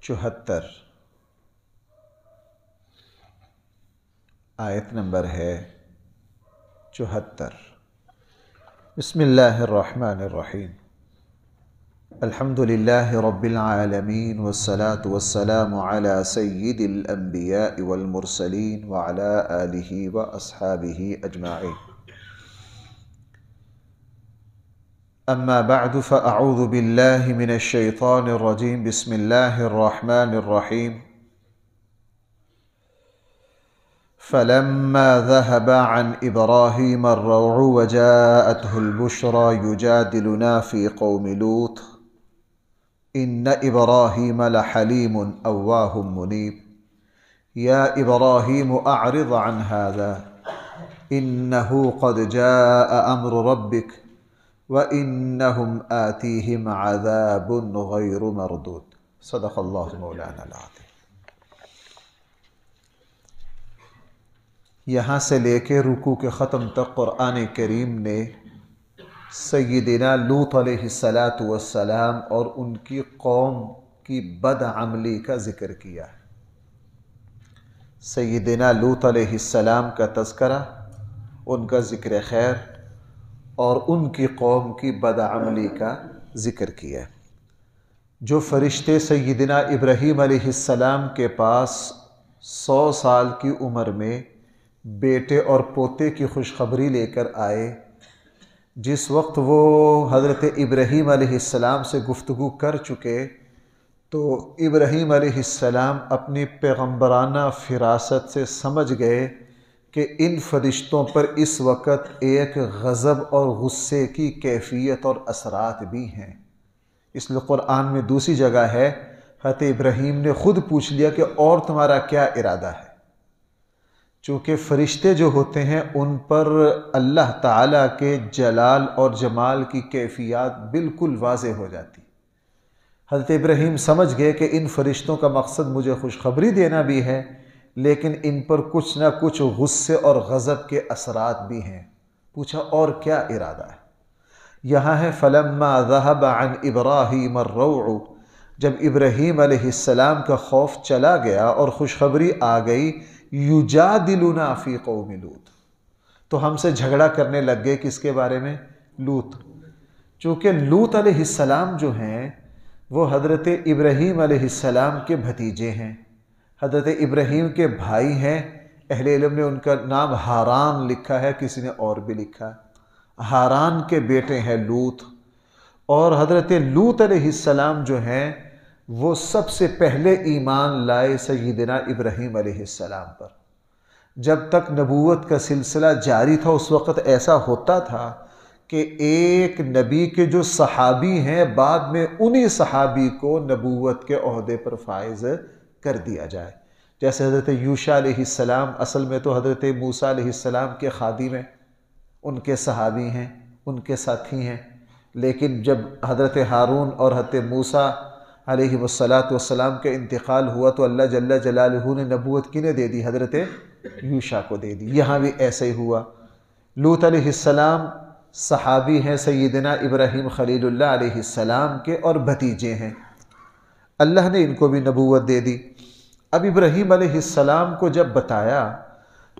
74 آیت نمبر ہے 74۔ بسم اللہ الرحمن الرحیم۔ الحمد للہ رب العالمین والصلاة والسلام علی سید الانبیاء والمرسلین وعلی آلہ واصحابہ اجمعین۔ اما بعد فاعوذ باللہ من الشیطان الرجیم۔ بسم اللہ الرحمن الرحیم۔ فلما ذهب عن إبراهيم الروع وجاءته البشرى يجادلنا في قوم لوط إن إبراهيم لحليم أواه منيب يا إبراهيم أعرض عن هذا إنه قد جاء أمر ربك وإنهم آتيهم عذاب غير مردود۔ صدق الله مولانا العظيم۔ یہاں سے لے کے رکوع کے ختم تک قرآن کریم نے سیدنا لوط علیہ السلام اور ان کی قوم کی بد عملی کا ذکر کیا ہے۔ سیدنا لوط علیہ السلام کا تذکرہ، ان کا ذکر خیر اور ان کی قوم کی بد عملی کا ذکر کیا ہے۔ جو فرشتے سیدنا ابراہیم علیہ السلام کے پاس 100 سال کی عمر میں بیٹے اور پوتے کی خوشخبری لے کر آئے، جس وقت وہ حضرت ابراہیم علیہ السلام سے گفتگو کر چکے تو ابراہیم علیہ السلام اپنی پیغمبرانہ فراست سے سمجھ گئے کہ ان فرشتوں پر اس وقت ایک غضب اور غصے کی کیفیت اور اثرات بھی ہیں۔ اس لیے قرآن میں دوسری جگہ ہے، حضرت ابراہیم نے خود پوچھ لیا کہ اور تمہارا کیا ارادہ ہے؟ چونکہ فرشتے جو ہوتے ہیں ان پر اللہ تعالیٰ کے جلال اور جمال کی کیفیات بالکل واضح ہو جاتی۔ حضرت ابراہیم سمجھ گئے کہ ان فرشتوں کا مقصد مجھے خوشخبری دینا بھی ہے، لیکن ان پر کچھ نہ کچھ غصے اور غضب کے اثرات بھی ہیں۔ پوچھا اور کیا ارادہ ہے؟ یہاں ہے فلما ذهب عن ابراہیم الروع، جب ابراہیم علیہ السلام کا خوف چلا گیا اور خوشخبری آ گئی، یجادلنا فی قوم لوط، تو ہم سے جھگڑا کرنے لگ گئے کس کے بارے میں؟ لوط۔ چونکہ لوط علیہ السلام جو ہیں وہ حضرت ابراہیم علیہ السلام کے بھتیجے ہیں، حضرت ابراہیم کے بھائی ہیں۔ اہل علم نے ان کا نام ہاران لکھا ہے، کسی نے اور بھی لکھا ہے۔ ہاران کے بیٹے ہیں لوط، اور حضرت لوط علیہ السلام جو ہیں وہ سب سے پہلے ایمان لائے سیدنا ابراہیم علیہ السلام پر۔ جب تک نبوت کا سلسلہ جاری تھا اس وقت ایسا ہوتا تھا کہ ایک نبی کے جو صحابی ہیں بعد میں انہی صحابی کو نبوت کے عہدے پر فائز کر دیا جائے۔ جیسے حضرت یوشع علیہ السلام اصل میں تو حضرت موسیٰ علیہ السلام کے خادم ہیں، ان کے صحابی ہیں، ان کے ساتھی ہیں، لیکن جب حضرت ہارون اور حضرت موسیٰ علیہ السلام کا انتقال ہوا تو اللہ جل جلالہ نے نبوت کنہیں دے دی؟ حضرت یوشع کو دے دی۔ یہاں بھی ایسے ہی ہوا۔ لوط علیہ السلام صحابی ہیں سیدنا ابراہیم خلیل اللہ علیہ السلام کے اور بھتیجے ہیں، اللہ نے ان کو بھی نبوت دے دی۔ اب ابراہیم علیہ السلام کو جب بتایا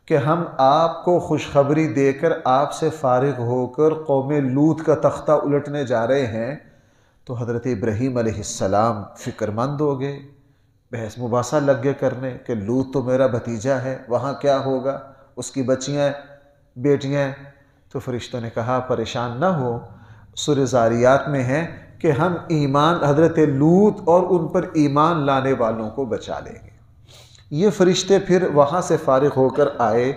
کہ ہم آپ کو خوشخبری دے کر آپ سے فارغ ہو کر قوم لوط کا تختہ الٹنے جا رہے ہیں، تو حضرت ابراہیم علیہ السلام فکر مند ہو گئے، بحث مباحثہ لگ گئے کرنے کہ لوط تو میرا بھتیجا ہے، وہاں کیا ہوگا، اس کی بچیاں بیٹیاں۔ تو فرشتوں نے کہا پریشان نہ ہو، سورہ زاریات میں ہے کہ ہم ایمان حضرت لوط اور ان پر ایمان لانے والوں کو بچا لیں گے۔ یہ فرشتے پھر وہاں سے فارغ ہو کر آئے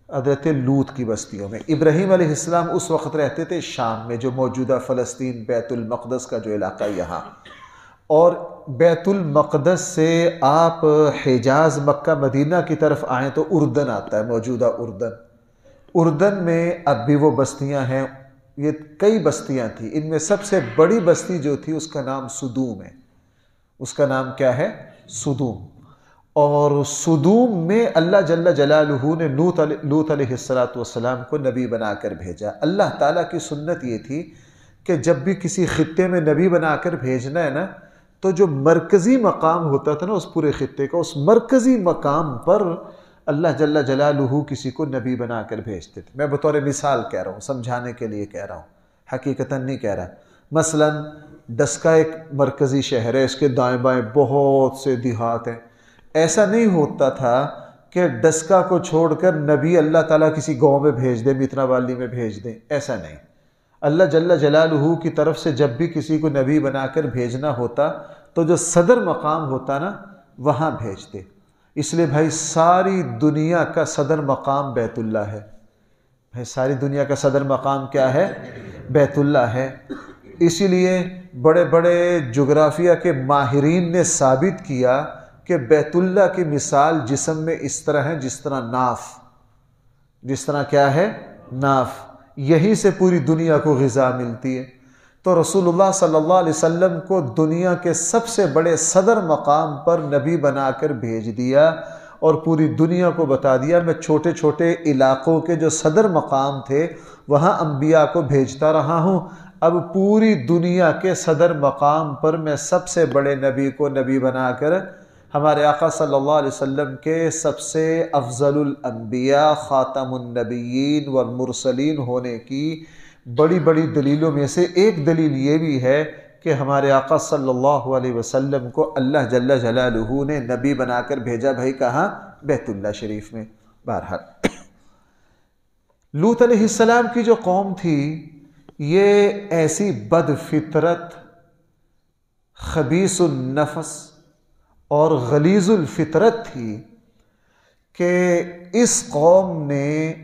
حضرت لوط کی بستیوں میں۔ ابراہیم علیہ السلام اس وقت رہتے تھے شام میں، جو موجودہ فلسطین بیت المقدس کا جو علاقہ یہاں، اور بیت المقدس سے آپ حجاز مکہ مدینہ کی طرف آئیں تو اردن آتا ہے، موجودہ اردن میں اب بھی وہ بستیاں ہیں۔ یہ کئی بستیاں تھیں، ان میں سب سے بڑی بستی جو تھی اس کا نام سدوم ہے۔ اس کا نام کیا ہے؟ سدوم۔ اور سدوم میں اللہ جل جلالہ نے لوط علیہ السلام کو نبی بنا کر بھیجا۔ اللہ تعالیٰ کی سنت یہ تھی کہ جب بھی کسی خطے میں نبی بنا کر بھیجنا ہے نا تو جو مرکزی مقام ہوتا تھا نا اس پورے خطے کا، اس مرکزی مقام پر اللہ جل جلالہ کسی کو نبی بنا کر بھیجتے تھے۔ میں بطور مثال کہہ رہا ہوں، سمجھانے کے لیے کہہ رہا ہوں، حقیقتاً نہیں کہہ رہا۔ مثلا ڈسکا ایک مرکزی شہر ہے، اس کے دائیں بائیں بہت سے دیہات ہیں۔ ایسا نہیں ہوتا تھا کہ ڈسکا کو چھوڑ کر نبی اللہ تعالیٰ کسی گاؤں میں بھیج دیں، متنا والی میں بھیج دیں، ایسا نہیں۔ اللہ جل جلالہ کی طرف سے جب بھی کسی کو نبی بنا کر بھیجنا ہوتا تو جو صدر مقام ہوتا نا وہاں بھیجتے۔ اس لیے بھائی ساری دنیا کا صدر مقام بیت اللہ ہے۔ بھائی ساری دنیا کا صدر مقام کیا ہے؟ بیت اللہ ہے۔ اسی لیے بڑے بڑے جغرافیہ کے ماہرین نے ثابت کیا کہ بیت اللہ کی مثال جسم میں اس طرح ہے جس طرح ناف، جس طرح کیا ہے؟ ناف۔ یہی سے پوری دنیا کو غذا ملتی ہے۔ تو رسول اللہ صلی اللہ علیہ وسلم کو دنیا کے سب سے بڑے صدر مقام پر نبی بنا کر بھیج دیا اور پوری دنیا کو بتا دیا میں چھوٹے چھوٹے علاقوں کے جو صدر مقام تھے وہاں انبیاء کو بھیجتا رہا ہوں، اب پوری دنیا کے صدر مقام پر میں سب سے بڑے نبی کو نبی بنا کر ہمارے آقا صلی اللہ علیہ وسلم کے سب سے افضل الانبیاء خاتم النبیین والمرسلین ہونے کی بڑی بڑی دلیلوں میں سے ایک دلیل یہ بھی ہے کہ ہمارے آقا صلی اللہ علیہ وسلم کو اللہ جل جلالہ نے نبی بنا کر بھیجا۔ بھائی کہاں؟ بیت اللہ شریف میں۔ بہرحال لوط علیہ السلام کی جو قوم تھی یہ ایسی بد فطرت، خبیث النفس اور غلیظ الفطرت تھی کہ اس قوم نے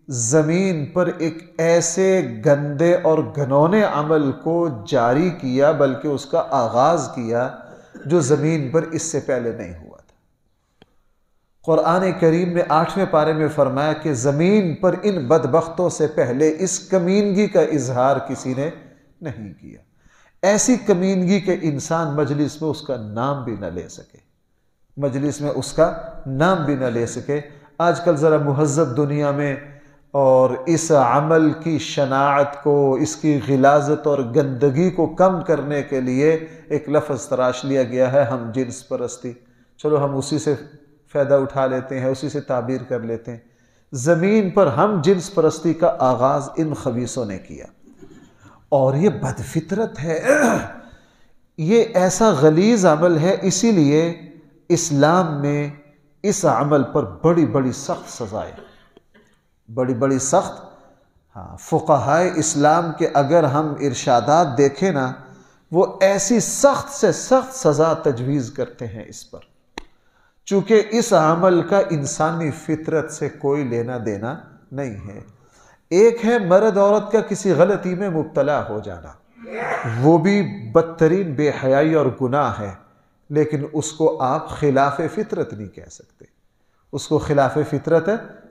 زمین پر ایک ایسے گندے اور گھنونے عمل کو جاری کیا، بلکہ اس کا آغاز کیا جو زمین پر اس سے پہلے نہیں ہوا تھا۔ قرآن کریم نے 8ویں پارے میں فرمایا کہ زمین پر ان بدبختوں سے پہلے اس کمینگی کا اظہار کسی نے نہیں کیا۔ ایسی کمینگی کہ انسان مجلس میں اس کا نام بھی نہ لے سکے، مجلس میں اس کا نام بھی نہ لے سکے۔ آج کل ذرا مہذب دنیا میں اور اس عمل کی شناعت کو، اس کی غلاظت اور گندگی کو کم کرنے کے لیے ایک لفظ تراش لیا گیا ہے، ہم جنس پرستی۔ چلو ہم اسی سے فائدہ اٹھا لیتے ہیں، اسی سے تعبیر کر لیتے ہیں۔ زمین پر ہم جنس پرستی کا آغاز ان خبیثوں نے کیا، اور یہ بد فطرت ہے، یہ ایسا غلیظ عمل ہے۔ اسی لیے اسلام میں اس عمل پر بڑی بڑی سخت سزائیں، بڑی بڑی سخت فقہائے اسلام کے اگر ہم ارشادات دیکھیں نا، وہ ایسی سخت سے سخت سزا تجویز کرتے ہیں اس پر، چونکہ اس عمل کا انسانی فطرت سے کوئی لینا دینا نہیں ہے۔ ایک ہے مرد عورت کا کسی غلطی میں مبتلا ہو جانا، وہ بھی بدترین بے حیائی اور گناہ ہے، لیکن اس کو آپ خلاف فطرت نہیں کہہ سکتے، اس کو خلاف فطرت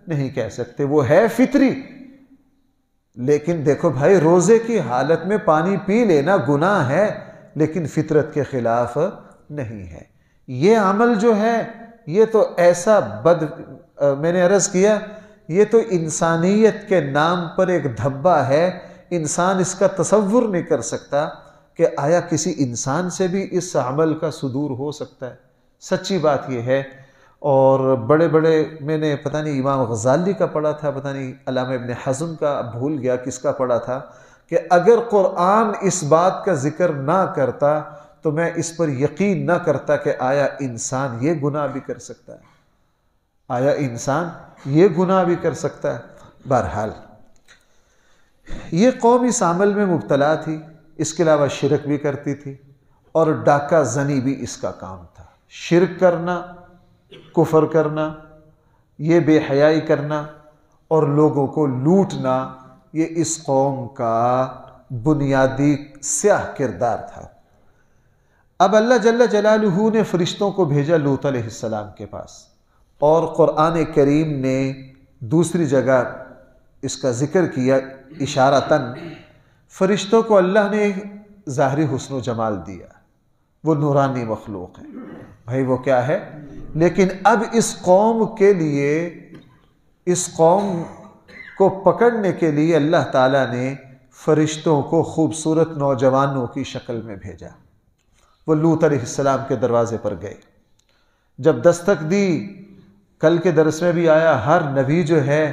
نہیں کہہ سکتے، وہ ہے فطری۔ لیکن دیکھو بھائی، روزے کی حالت میں پانی پی لینا گناہ ہے، لیکن فطرت کے خلاف نہیں ہے۔ یہ عمل جو ہے یہ تو ایسا میں نے عرض کیا، یہ تو انسانیت کے نام پر ایک دھبا ہے۔ انسان اس کا تصور نہیں کر سکتا کہ آیا کسی انسان سے بھی اس عمل کا صدور ہو سکتا ہے۔ سچی بات یہ ہے، اور بڑے بڑے میں نے پتہ نہیں امام غزالی کا پڑھا تھا، پتہ نہیں علامہ ابن حزم کا، بھول گیا کس کا پڑھا تھا، کہ اگر قرآن اس بات کا ذکر نہ کرتا تو میں اس پر یقین نہ کرتا کہ آیا انسان یہ گناہ بھی کر سکتا ہے، آیا انسان یہ گناہ بھی کر سکتا ہے۔ بہرحال یہ قوم اس عمل میں مبتلا تھی، اس کے علاوہ شرک بھی کرتی تھی، اور ڈاکہ زنی بھی اس کا کام تھا۔ شرک کرنا، کفر کرنا، یہ بے حیائی کرنا اور لوگوں کو لوٹنا، یہ اس قوم کا بنیادی سیاہ کردار تھا۔ اب اللہ جل جلالہ نے فرشتوں کو بھیجا لوط علیہ السلام کے پاس، اور قرآن کریم نے دوسری جگہ اس کا ذکر کیا اشارتاً۔ فرشتوں کو اللہ نے ظاہری حسن و جمال دیا، وہ نورانی مخلوق ہے، بھائی وہ کیا ہے، لیکن اب اس قوم کے لیے، اس قوم کو پکڑنے کے لیے اللہ تعالیٰ نے فرشتوں کو خوبصورت نوجوانوں کی شکل میں بھیجا۔ وہ لوط علیہ السلام کے دروازے پر گئے. جب دستک دی، کل کے درس میں بھی آیا، ہر نبی جو ہے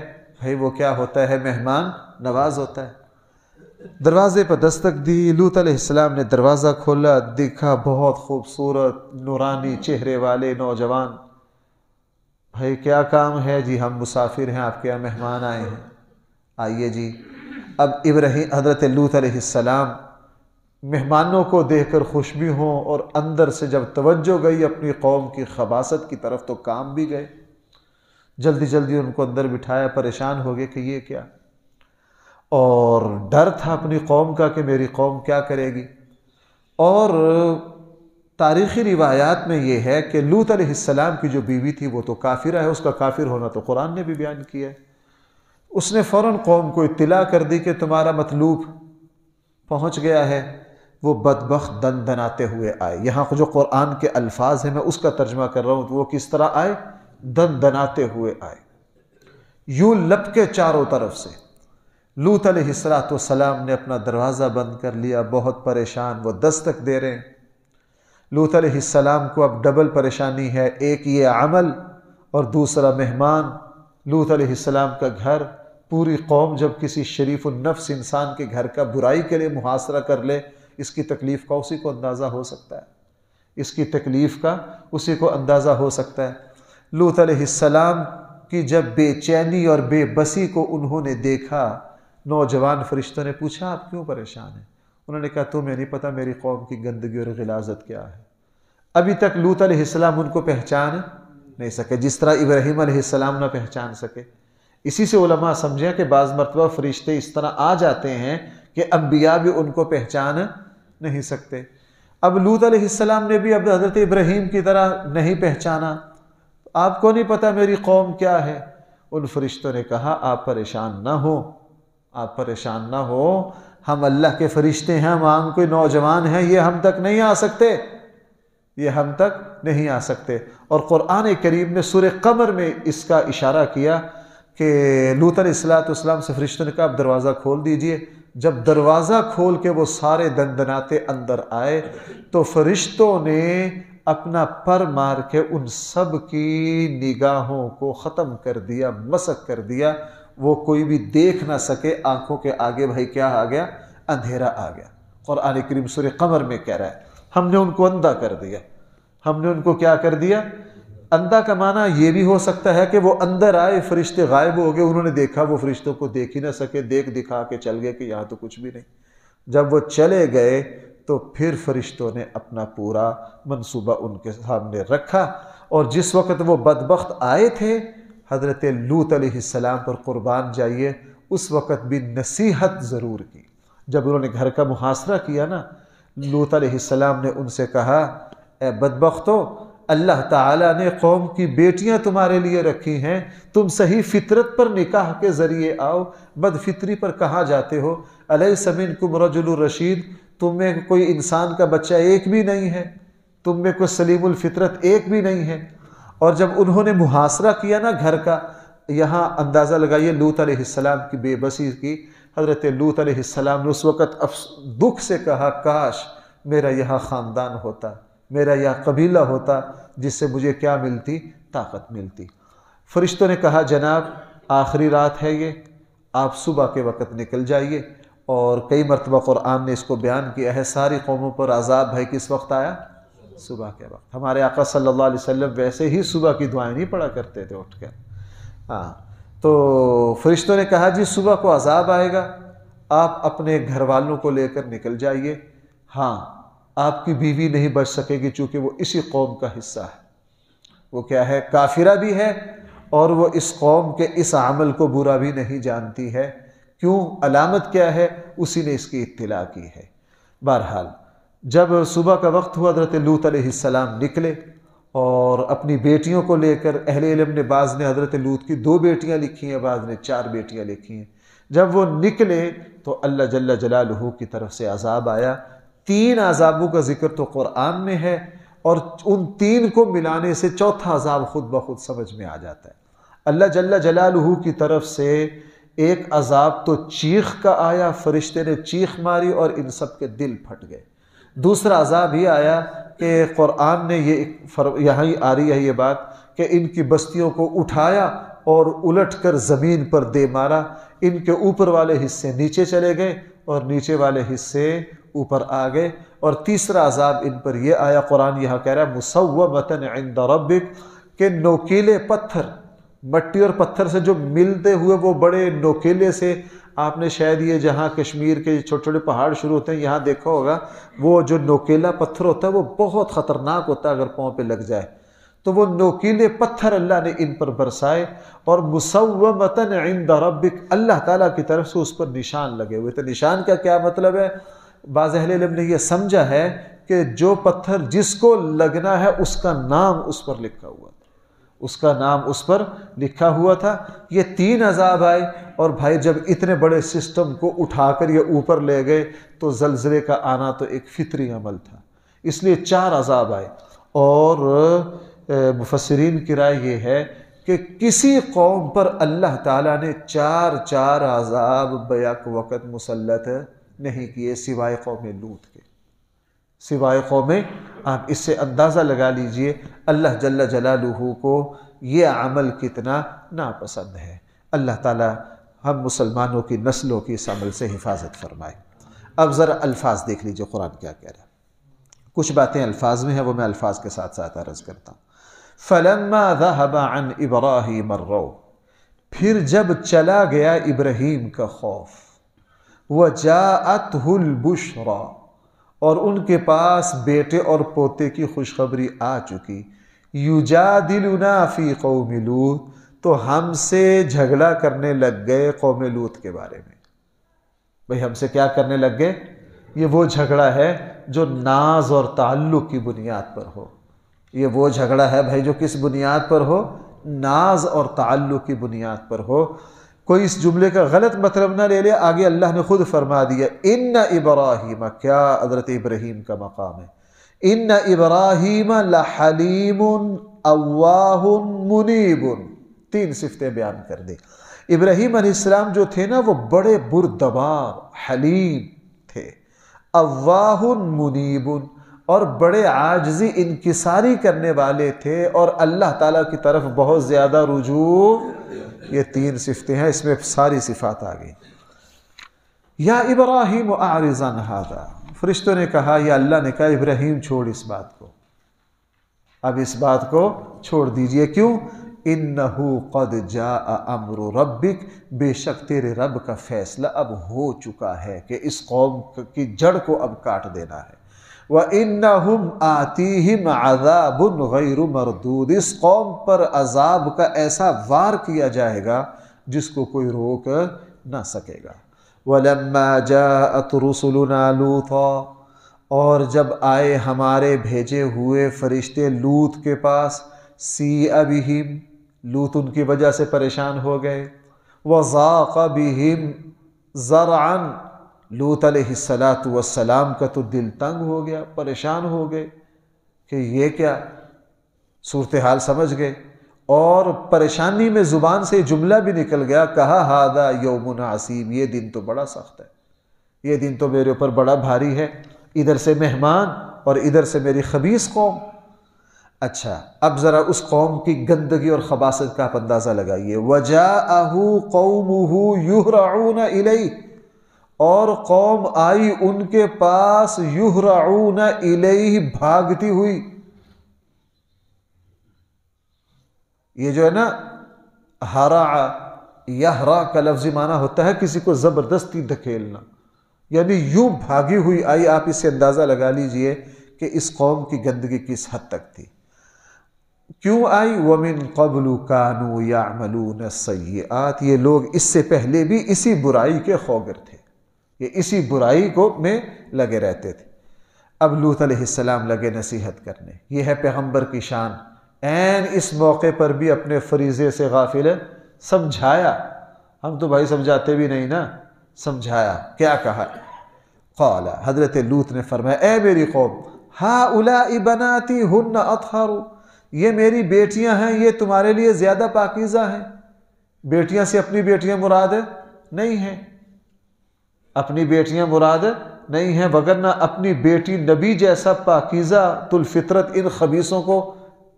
بھائی وہ کیا ہوتا ہے؟ مہمان نواز ہوتا ہے. دروازے پر دستک دی، لوط علیہ السلام نے دروازہ کھولا، دیکھا بہت خوبصورت نورانی چہرے والے نوجوان. بھائی کیا کام ہے؟ جی ہم مسافر ہیں، آپ کے یہاں مہمان آئے ہیں، آئیے جی. اب حضرت لوط علیہ السلام مہمانوں کو دیکھ کر خوش بھی ہوں، اور اندر سے جب توجہ گئی اپنی قوم کی خباثت کی طرف تو کام بھی گئے. جلدی جلدی ان کو اندر بٹھایا، پریشان ہو گئے کہ یہ کیا، اور ڈر تھا اپنی قوم کا کہ میری قوم کیا کرے گی. اور تاریخی روایات میں یہ ہے کہ لوط علیہ السلام کی جو بیوی تھی وہ تو کافرہ ہے، اس کا کافر ہونا تو قرآن نے بھی بیان کیا ہے. اس نے فوراً قوم کو اطلاع کر دی کہ تمہارا مطلوب پہنچ گیا ہے. وہ بدبخت دن دناتے ہوئے آئے. یہاں جو قرآن کے الفاظ ہیں میں اس کا ترجمہ کر رہا ہوں، تو وہ کس طرح آئے؟ دن دناتے ہوئے آئے، یوں لپکے چاروں طرف سے. لوط علیہ السلام نے اپنا دروازہ بند کر لیا، بہت پریشان. وہ دستک دے رہے ہیں. لوط علیہ السلام کو اب ڈبل پریشانی ہے، ایک یہ عمل اور دوسرا مہمان. لوط علیہ السلام کا گھر. پوری قوم جب کسی شریف النفس انسان کے گھر کا برائی کے لیے محاصرہ کر لے، اس کی تکلیف کا اسی کو اندازہ ہو سکتا ہے. اس کی تکلیف کا اسی کو اندازہ ہو سکتا ہے. لوط علیہ السلام کی جب بے چینی اور بے بسی کو انہوں نے دیکھا، نوجوان فرشتوں نے پوچھا آپ کیوں پریشان ہیں؟ انہوں نے کہا تمہیں نہیں پتہ میری قوم کی گندگی اور غلاظت کیا ہے. ابھی تک لوط علیہ السلام ان کو پہچان نہیں سکے، جس طرح ابراہیم علیہ السلام نہ پہچان سکے. اسی سے علماء سمجھیں کہ بعض مرتبہ فرشتے اس طرح آ جاتے ہیں کہ انبیاء بھی ان کو پہچان نہیں سکتے. اب لوط علیہ السلام نے بھی اب حضرت ابراہیم کی طرح نہیں پہچانا. آپ کو نہیں پتہ میری قوم کیا ہے؟ ان فرشتوں نے کہا آپ پریشان نہ ہو، آپ پریشان نہ ہو، ہم اللہ کے فرشتے ہیں، ہم کوئی نوجوان ہیں، یہ ہم تک نہیں آ سکتے، یہ ہم تک نہیں آ سکتے. اور قرآن کریم نے سورہ قمر میں اس کا اشارہ کیا کہ لوط علیہ السلام سے فرشتوں نے کہا آپ دروازہ کھول دیجئے. جب دروازہ کھول کے وہ سارے دندناتے اندر آئے تو فرشتوں نے اپنا پر مار کے ان سب کی نگاہوں کو ختم کر دیا، مسخ کر دیا. وہ کوئی بھی دیکھ نہ سکے، آنکھوں کے آگے بھائی کیا آ گیا؟ اندھیرا آ گیا. قرآن کریم سورہ قمر میں کہہ رہا ہے ہم نے ان کو اندھا کر دیا. ہم نے ان کو کیا کر دیا؟ اندھا کا معنی یہ بھی ہو سکتا ہے کہ وہ اندر آئے، فرشتے غائب ہو گئے، انہوں نے دیکھا، وہ فرشتوں کو دیکھ ہی نہ سکے، دیکھ دکھا کے چل گئے کہ یہاں تو کچھ بھی نہیں. جب وہ چلے گئے تو پھر فرشتوں نے اپنا پورا منصوبہ ان کے سامنے رکھا. اور جس وقت وہ بدبخت آئے تھے حضرت لوط علیہ السلام پر قربان جائیے، اس وقت بھی نصیحت ضرور کی. جب انہوں نے گھر کا محاصرہ کیا نا، لوط علیہ السلام نے ان سے کہا اے بدبختو، اللہ تعالیٰ نے قوم کی بیٹیاں تمہارے لیے رکھی ہیں، تم صحیح فطرت پر نکاح کے ذریعے آؤ، بد فطری پر کہاں جاتے ہو؟ الیس منکم رجل رشید، تم میں کوئی انسان کا بچہ ایک بھی نہیں ہے، تم میں کوئی سلیم الفطرت ایک بھی نہیں ہے. اور جب انہوں نے محاصرہ کیا نا گھر کا، یہاں اندازہ لگائیے لوط علیہ السلام کی بے بسی کی. حضرت لوط علیہ السلام نے اس وقت دکھ سے کہا کاش میرا یہاں خاندان ہوتا، میرا یہاں قبیلہ ہوتا، جس سے مجھے کیا ملتی؟ طاقت ملتی. فرشتوں نے کہا جناب آخری رات ہے یہ، آپ صبح کے وقت نکل جائیے. اور کئی مرتبہ قرآن نے اس کو بیان کیا ہے ساری قوموں پر عذاب بھائی کس وقت آیا؟ صبح کے وقت. ہمارے آقا صلی اللہ علیہ وسلم ویسے ہی صبح کی دعائیں نہیں پڑھا کرتے تھے اٹھ کر. تو فرشتوں نے کہا جی صبح کو عذاب آئے گا، آپ اپنے گھر والوں کو لے کر نکل جائیے. ہاں آپ کی بیوی نہیں بچ سکے گی چونکہ وہ اسی قوم کا حصہ ہے. وہ کیا ہے؟ کافرہ بھی ہے، اور وہ اس قوم کے اس عمل کو برا بھی نہیں جانتی ہے. کیوں؟ علامت کیا ہے؟ اسی نے اس کی اطلاع کی ہے. بہرحال جب صبح کا وقت ہوا حضرت لوط علیہ السلام نکلے اور اپنی بیٹیوں کو لے کر. اہل علم نے بعض نے حضرت لوط کی 2 بیٹیاں لکھی ہیں، بعض نے 4 بیٹیاں لکھی ہیں. جب وہ نکلے تو اللہ جل جلالہ کی طرف سے عذاب آیا. 3 عذابوں کا ذکر تو قرآن میں ہے، اور ان 3 کو ملانے سے چوتھا عذاب خود بخود سمجھ میں آ جاتا ہے. اللہ جل جلالہ کی طرف سے ایک عذاب تو چیخ کا آیا، فرشتے نے چیخ ماری اور ان سب کے دل پھٹ گئے. دوسرا عذاب یہ آیا کہ قرآن نے یہاں آ رہی ہے یہ بات کہ ان کی بستیوں کو اٹھایا اور الٹ کر زمین پر دے مارا، ان کے اوپر والے حصے نیچے چلے گئے اور نیچے والے حصے اوپر آ گئے۔ اور تیسرا عذاب ان پر یہ آیا، قرآن یہاں کہہ رہا ہے مسومۃ عند ربک، کہ نوکیلے پتھر، مٹی اور پتھر سے جو ملتے ہوئے وہ بڑے نوکیلے سے، آپ نے شاید یہ جہاں کشمیر کے چھوٹے چھوٹے پہاڑ شروع ہوتے ہیں یہاں دیکھا ہوگا، وہ جو نوکیلا پتھر ہوتا ہے وہ بہت خطرناک ہوتا ہے اگر پاؤں پہ لگ جائے، تو وہ نوکیلے پتھر اللہ نے ان پر برسائے، اور مسومۃ عند ربک، اللہ تعالیٰ کی طرف سے اس پر نشان لگے ہوئے تھے۔ نشان کا کیا مطلب ہے؟ بعض اہل علم نے یہ سمجھا ہے کہ جو پتھر جس کو لگنا ہے اس کا نام اس پر لکھا ہوا تھا، اس کا نام اس پر لکھا ہوا تھا۔ یہ تین عذاب آئے، اور بھائی جب اتنے بڑے سسٹم کو اٹھا کر یہ اوپر لے گئے تو زلزلے کا آنا تو ایک فطری عمل تھا، اس لیے 4 عذاب آئے۔ اور مفسرین کی رائے یہ ہے کہ کسی قوم پر اللہ تعالیٰ نے 4 عذاب بیک وقت مسلط نہیں کیے سوائے قوم لوط کے، سوائے قوم، آپ اس سے اندازہ لگا لیجئے اللہ جل جلالہ کو یہ عمل کتنا ناپسند ہے۔ اللہ تعالیٰ ہم مسلمانوں کی نسلوں کی اس عمل سے حفاظت فرمائے۔ اب ذرا الفاظ دیکھ لیجئے قرآن کیا کہہ رہا ہے۔ کچھ باتیں الفاظ میں ہیں، وہ میں الفاظ کے ساتھ ساتھ عرض کرتا ہوں۔ فَلَمَّا ذَهَبَ عَنْ إِبْرَاهِيمَ الرَّوْعُ، پھر جب چلا گیا ابراہیم کا خوف، وَجَاءَتْهُ الْبُشْرَى، اور ان کے پاس بیٹے اور پوتے کی خوشخبری آ چکی، يُجَادِلُنَا فِي قَوْمِ لُوط، تو ہم سے جھگڑا کرنے لگ گئے قوم لوط کے بارے میں۔ بھئی ہم سے کیا کرنے لگ گئے؟ یہ وہ جھگڑا ہے جو ناز اور تعلق کی بنیاد پر ہو، یہ وہ جھگڑا ہے بھائی جو کس بنیاد پر ہو؟ ناز اور تعلق کی بنیاد پر ہو۔ کوئی اس جملے کا غلط مطلب نہ لے لے، آگے اللہ نے خود فرما دیا ان ابراہیم، کیا حضرت ابراہیم کا مقام ہے، ان ابراہیم لحلیم اواہ منیب، 3 صفتیں بیان کر دی۔ ابراہیم علیہ السلام جو تھے نا وہ بڑے بردبار، حلیم تھے، اواہ منیب، اور بڑے عاجزی انکساری کرنے والے تھے، اور اللہ تعالیٰ کی طرف بہت زیادہ رجوع۔ یہ 3 صفتیں ہیں، اس میں ساری صفات آ گئی۔ یا ابراہیم اعرض عن ھذا، فرشتوں نے کہا، یا اللہ نے کہا ابراہیم چھوڑ اس بات کو، اب اس بات کو چھوڑ دیجئے۔ کیوں؟ انہو قد جاء امر ربک، بے شک تیرے رب کا فیصلہ اب ہو چکا ہے کہ اس قوم کی جڑ کو اب کاٹ دینا ہے۔ وَإِنَّهُمْ آتِيهِمْ عَذَابٌ غَيْرُ مَرْدُودٍ، اس قوم پر عذاب کا ایسا وار کیا جائے گا جس کو کوئی روک نہ سکے گا۔ وَلَمَّا جَاءَتْ رُسُلُنَا لُوطًا، اور جب آئے ہمارے بھیجے ہوئے فرشتے لوط کے پاس، سِیئَ بِهِمْ، لوط ان کی وجہ سے پریشان ہو گئے، وَضَاقَ بِهِمْ ذَرْعًا، لوط علیہ السلام کا تو دل تنگ ہو گیا، پریشان ہو گئے کہ یہ کیا، صورتحال سمجھ گئے، اور پریشانی میں زبان سے جملہ بھی نکل گیا، کہا ھذا یوم عصیب، یہ دن تو بڑا سخت ہے، یہ دن تو میرے اوپر بڑا بھاری ہے، ادھر سے مہمان اور ادھر سے میری خبیث قوم۔ اچھا اب ذرا اس قوم کی گندگی اور خباثت کا آپ اندازہ لگائیے۔ وَجَاءَهُ قَوْمُهُ يُهْرَعُونَ إِلَيْهِ، اور قوم آئی ان کے پاس، یہرعون الیہ، بھاگتی ہوئی۔ یہ جو ہے نا ہرع یہرع کا لفظی معنی ہوتا ہے کسی کو زبردستی دھکیلنا، یعنی یوں بھاگی ہوئی آئی۔ آپ اس سے اندازہ لگا لیجئے کہ اس قوم کی گندگی کس حد تک تھی۔ کیوں آئی؟ وَمِن قَبْلُ كَانُوا يَعْمَلُونَ السَّيِّئَاتِ، یہ لوگ اس سے پہلے بھی اسی برائی کے خوگر تھے، یہ اسی برائی کو میں لگے رہتے تھے۔ اب لوط علیہ السلام لگے نصیحت کرنے، یہ ہے پیغمبر کی شان، عین اس موقع پر بھی اپنے فریضے سے غافل سمجھایا۔ ہم تو بھائی سمجھاتے بھی نہیں نا، سمجھایا۔ کیا کہا؟ قال، حضرت لوط نے فرمایا، اے میری قوم، ہؤلاء بناتی ہن اطہر، یہ میری بیٹیاں ہیں، یہ تمہارے لیے زیادہ پاکیزہ ہیں۔ بیٹیاں سے اپنی بیٹیاں مراد نہیں ہیں، اپنی بیٹیاں مراد نہیں ہیں، وگرنہ اپنی بیٹی نبی جیسا پاکیزہ الفطرت ان خبیثوں کو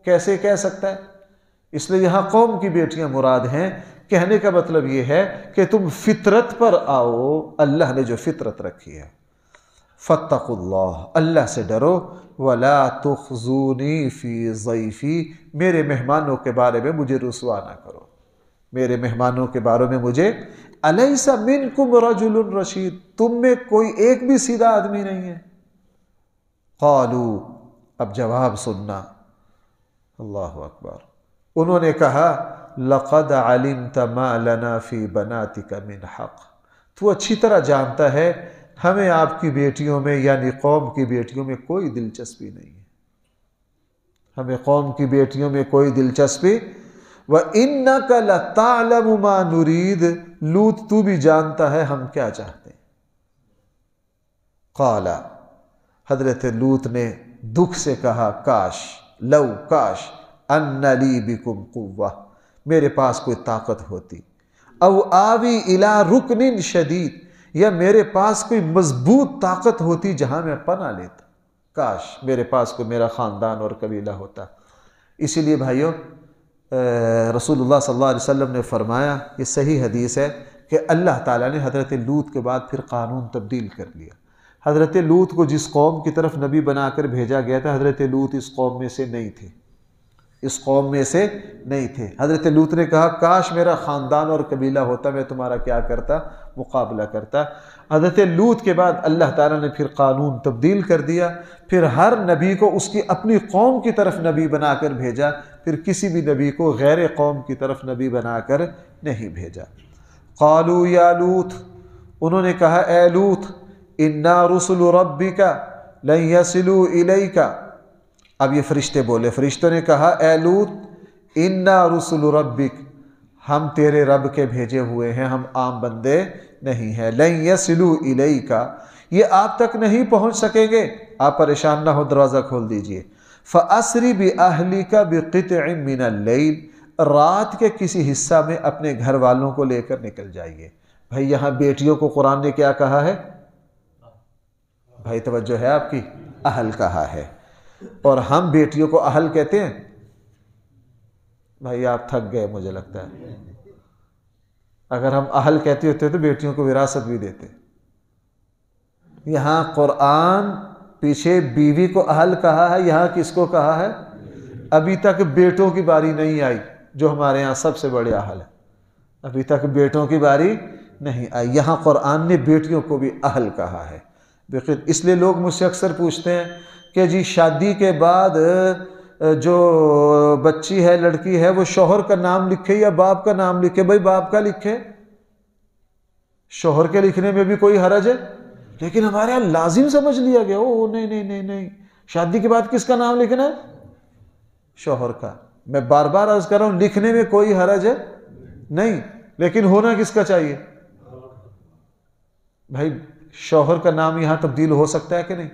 کیسے کہہ سکتا ہے؟ اس لیے یہاں قوم کی بیٹیاں مراد ہیں۔ کہنے کا مطلب یہ ہے کہ تم فطرت پر آؤ، اللہ نے جو فطرت رکھی ہے۔ فاتقوا اللہ، اللہ سے ڈرو، ولا تخزونی فی ضیفی، میرے مہمانوں کے بارے میں مجھے رسوا نہ کرو، میرے مہمانوں کے بارے میں مجھے۔ الیس منکم رجل رشید، تم میں کوئی ایک بھی سیدھا آدمی نہیں ہے؟ قالوا، اب جواب سننا، اللہ اکبر، انہوں نے کہا لقد علمت ما لنا فی بناتک من حق، تو اچھی طرح جانتا ہے ہمیں آپ کی بیٹیوں میں یعنی قوم کی بیٹیوں میں کوئی دلچسپی نہیں ہے، ہمیں قوم کی بیٹیوں میں کوئی دلچسپی۔ وَإِنَّكَ لَتَعْلَمُ مَا نُرِيدُ، لوط تو بھی جانتا ہے ہم کیا چاہتے ہیں۔ قال، حضرت لوط نے دکھ سے کہا کاش، لو کاش، ان لی بکم قوہ، میرے پاس کوئی طاقت ہوتی، او آوی الی رکن شدید، یا میرے پاس کوئی مضبوط طاقت ہوتی جہاں میں پناہ لیتا، کاش میرے پاس کوئی میرا خاندان اور قبیلہ ہوتا۔ اسی لیے بھائیوں رسول اللہ صلی اللہ علیہ وسلم نے فرمایا، یہ صحیح حدیث ہے، کہ اللہ تعالیٰ نے حضرت لوط کے بعد پھر قانون تبدیل کر لیا۔ حضرت لوط کو جس قوم کی طرف نبی بنا کر بھیجا گیا تھا، حضرت لوط اس قوم میں سے نہیں تھے، اس قوم میں سے نہیں تھے۔ حضرت لوط نے کہا کاش میرا خاندان اور قبیلہ ہوتا، میں تمہارا کیا کرتا، مقابلہ کرتا۔ حضرت لوط کے بعد اللہ تعالیٰ نے پھر قانون تبدیل کر دیا، پھر ہر نبی کو اس کی اپنی قوم کی طرف نبی بنا کر بھیجا، پھر کسی بھی نبی کو غیر قوم کی طرف نبی بنا کر نہیں بھیجا۔ قالوا یا لوط، انہوں نے کہا اے لوط، انا رسل ربک لن یصلوا الیک، اب یہ فرشتے بولے، فرشتوں نے کہا اے لوط، انا رسل ربک، ہم تیرے رب کے بھیجے ہوئے ہیں، ہم عام بندے نہیں ہیں۔ لن یصلوا الیک، یہ آپ تک نہیں پہنچ سکیں گے، آپ پریشان نہ ہو، دروازہ کھول دیجئے۔ فَأَسْرِ بِأَهْلِكَ بِقِطْعٍ مِّنَ اللَّيْلِ، رات کے کسی حصہ میں اپنے گھر والوں کو لے کر نکل جائیے۔ بھائی یہاں بیٹیوں کو قرآن نے کیا کہا ہے؟ بھائی توجہ ہے آپ کی، اہل کہا ہے، اور ہم بیٹیوں کو اہل کہتے ہیں؟ بھائی آپ تھک گئے مجھے لگتا ہے، اگر ہم اہل کہتے ہوتے تو بیٹیوں کو وراثت بھی دیتے۔ یہاں قرآن پیچھے بیوی کو اہل کہا ہے، یہاں کس کو کہا ہے؟ ابھی تک بیٹوں کی باری نہیں آئی، جو ہمارے ہاں سب سے بڑے اہل ہیں، ابھی تک بیٹوں کی باری نہیں آئی، یہاں قرآن نے بیٹیوں کو بھی اہل کہا ہے۔ اس لیے لوگ مجھ سے اکثر پوچھتے ہیں کہ جی شادی کے بعد جو بچی ہے، لڑکی ہے، وہ شوہر کا نام لکھے یا باپ کا نام لکھے؟ بھائی باپ کا لکھے، شوہر کے لکھنے میں بھی کوئی حرج ہے، لیکن ہمارے یہاں لازم سمجھ لیا گیا، او نہیں نہیں نہیں نہیں، شادی کے بعد کس کا نام لکھنا ہے؟ شوہر کا۔ میں بار بار عرض کر رہا ہوں، لکھنے میں کوئی حرج ہے نہیں، لیکن ہونا کس کا چاہیے؟ بھائی شوہر کا نام یہاں تبدیل ہو سکتا ہے کہ نہیں؟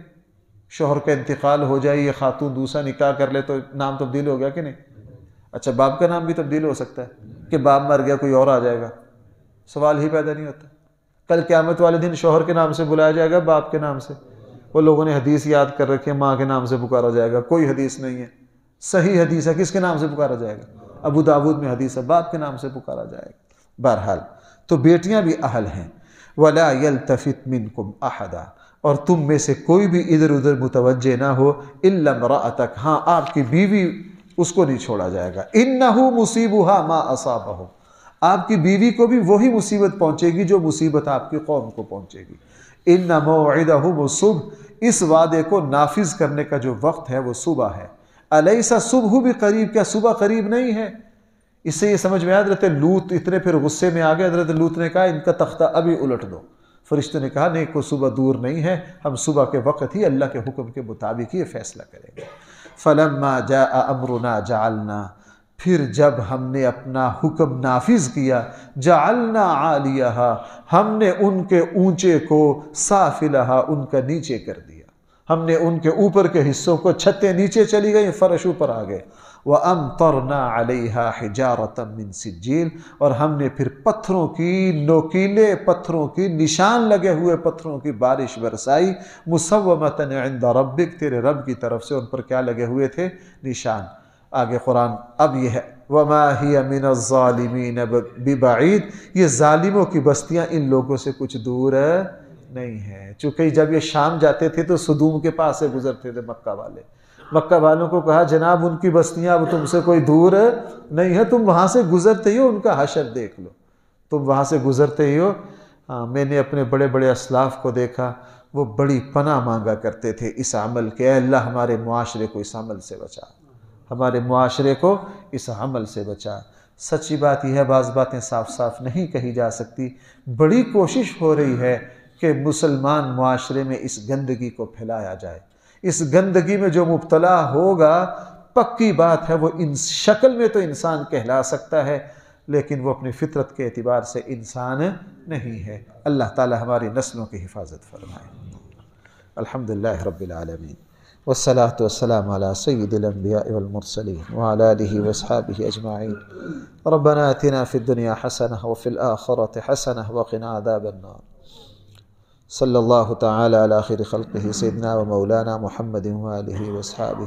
شوہر کا انتقال ہو جائے، یہ خاتون دوسرا نکاح کر لے تو نام تبدیل ہو گیا کہ نہیں؟ اچھا باپ کا نام بھی تبدیل ہو سکتا ہے کہ باپ مر گیا کوئی اور آ جائے گا؟ سوال ہی پیدا نہیں ہوتا۔ کل قیامت والے دن شوہر کے نام سے بلایا جائے گا، باپ کے نام سے؟ وہ لوگوں نے حدیث یاد کر رکھی ہے، ماں کے نام سے پکارا جائے گا، کوئی حدیث نہیں ہے، صحیح حدیث ہے، کس کے نام سے پکارا جائے گا؟ ابو داود میں حدیث ہے، باپ کے نام سے پکارا جائے گا۔ بہرحال تو بیٹیاں بھی اہل ہیں۔ وَلَا يَلْتَفِتْ مِنْكُمْ أَحَدًا، اور تم میں سے کوئی بھی ادھر ادھر متوجہ نہ ہو، إِلَّا امْرَأَتَكَ، ہاں آپ کی بیوی، اس کو نہیں چھوڑا جائے گا۔ إِنَّهُ مُصِيبُهَا مَا أَصَابَهُ، آپ کی بیوی کو بھی وہی مصیبت پہنچے گی جو مصیبت آپ کی قوم کو پہنچے گی۔ إِنَّ مَوْعِدَهُمُ الصُّبْحُ، اس وعدے کو نافذ کرنے کا جو وقت ہے وہ صبح ہے۔ أَلَيْسَ الصُّبْحُ بِقَرِيبٍ، کیا صبح قریب نہیں ہے؟ اس سے یہ سمجھ میں آیا حضرت لوط اتنے پھر غصے میں آ گئے، حضرت لوط نے کہا ان کا تختہ ابھی الٹ دو۔ فرشتے نے کہا نہیں، کوئی صبح دور نہیں ہے، ہم صبح کے وقت ہی اللہ کے حکم کے مطابق یہ فیصلہ کریں گے۔ فَلَمَّا جَاءَ أَمْرُنَا جَعَلْنَا، پھر جب ہم نے اپنا حکم نافذ کیا، جَعَلْنَا عَالِيَهَا، ہم نے ان کے اونچے کو، سَافِلَهَا، ان کا نیچے کر دیا۔ ہم نے ان کے اوپر کے حصوں کو، چھتیں نیچے چلی گئی، فرش اوپر آ گئے۔ وَأَمْطَرْنَا عَلَيْهَا حِجَارَةً مِّن سِجِّيلٍ، اور ہم نے پھر پتھروں کی، نوکیلے پتھروں کی، نشان لگے ہوئے پتھروں کی بارش برسائی، مُصَوَّمَةً عِندَ رَبِّكَ، تیرے رب کی طرف سے ان پر کیا لگے ہوئے تھے؟ نشان۔ آگے قرآن اب یہ ہے وَمَا هِيَ مِنَ الظَّالِمِينَ بِبَعِيدٍ، یہ ظالموں کی بستیاں ان لوگوں سے کچھ دور نہیں ہے۔ چونکہ جب یہ شام جاتے تھے تو صدوم کے پاس سے گزرتے تھے مکہ والے، مکہ والوں کو کہا جناب ان کی بستیاں اب تم سے کوئی دور نہیں ہے، تم وہاں سے گزرتے ہی ہو، ان کا حشر دیکھ لو، تم وہاں سے گزرتے ہی ہو۔ میں نے اپنے بڑے بڑے اسلاف کو دیکھا، وہ بڑی پناہ مانگا کرتے تھے اس عمل کے، اے اللہ ہمارے معاشرے کو اس عمل سے بچا، ہمارے معاشرے کو اس عمل سے بچا۔ سچی بات یہ ہے، بعض باتیں صاف صاف نہیں کہی جا سکتی، بڑی کوشش ہو رہی ہے کہ مسلمان معاشرے میں اس گندگی کو پھیلایا جائے۔ اس گندگی میں جو مبتلا ہوگا، پکی بات ہے وہ ان شکل میں تو انسان کہلا سکتا ہے، لیکن وہ اپنی فطرت کے اعتبار سے انسان نہیں ہے۔ اللہ تعالی ہماری نسلوں کی حفاظت فرمائے۔ الحمدللہ رب العالمین، والصلاة والسلام على سید الانبیاء والمرسلین وعلى آلہ واصحابہ اجمعین۔ ربنا آتنا فی الدنیا حسنہ وفی الآخرۃ حسنہ وقنا عذاب النار۔ صلی اللہ تعالی علی خیر خلقہ سیدنا و مولانا محمد وآلہ واصحابہ۔